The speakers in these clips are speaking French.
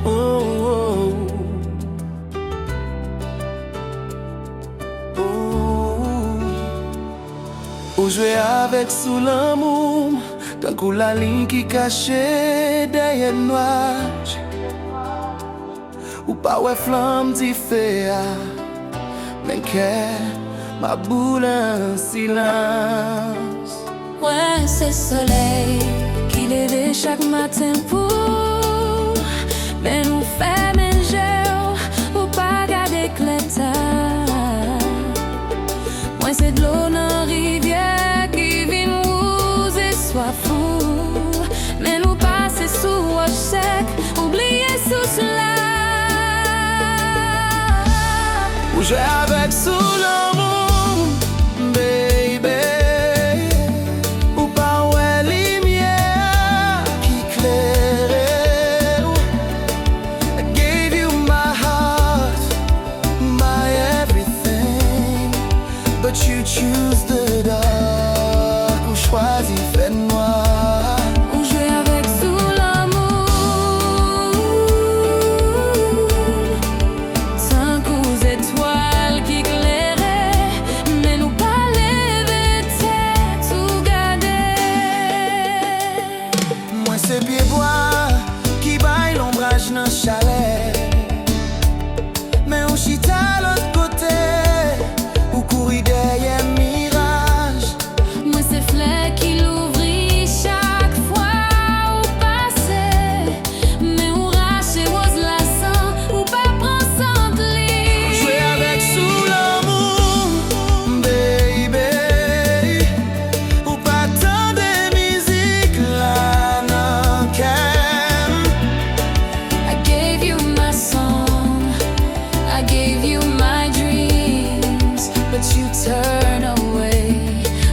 Oh, oh, oh. Ou jouer avec sous l'amour, tant que la ligne qui cachée derrière nuage. Ou pas ouais flamme d'y faire, mais que ma boule en silence. Ouais, c'est le soleil qui lève chaque matin pour mais nous fait manger ou pas garder l'état. Moi c'est de l'eau dans la rivière qui vient nous et soit fou. Mais nous passer sous roche sec, oublier sous cela. Ou jouer avec sous l'amour, baby. Ou pas ouais lumière qui éclaire. I gave you my heart, my everything, but you choose the dark. Ou choisis fait noir. Ou jouer avec sous l'amour, tant qu'aux étoiles qui éclairaient, mais nous pas lever tête ou garder. Moi c'est pied bois qui baille l'ombrage dans chalet. Mais on chita l'autre côté, ou courir derrière mirage. Moi c'est fleur qui l'ouvrit chaque fois où passer, mais on rache rose la sang ou pas prend sans lit. Jouer avec sous l'amour, baby. Ou pas tant de musique là non calme. I gave you my song, I gave you my dreams, but you turn away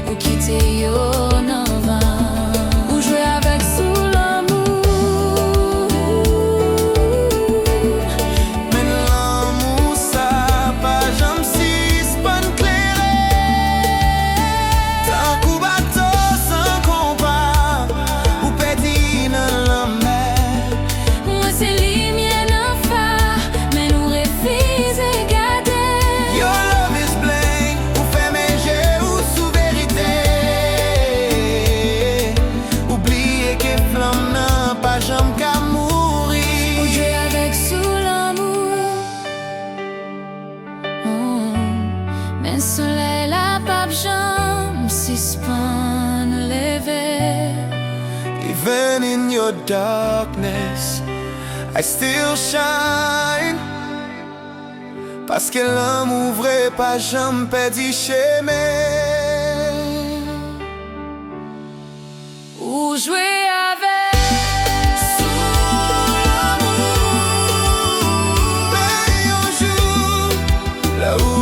ou quitter your nova. Ou jouer avec sous l'amour, Mais l'amour ça pas jamais si pas clair. Tant qu'au bateau sans compas, ou pédine la mer. moi c'est lumière en phare, mais nous refusons garder. Your love is blind, ou fait méger ou sous vérité. Oubliez que flamme n'a pas jamais qu'à Ou mourir. jouer avec sous l'amour. Mais soleil la pape jambe suspend lever. Even in your darkness, I still shine. Parce que l'amour vrai pas jamais perdu chemin. Ou jouer avec Sous l'amour, mais un jour, là où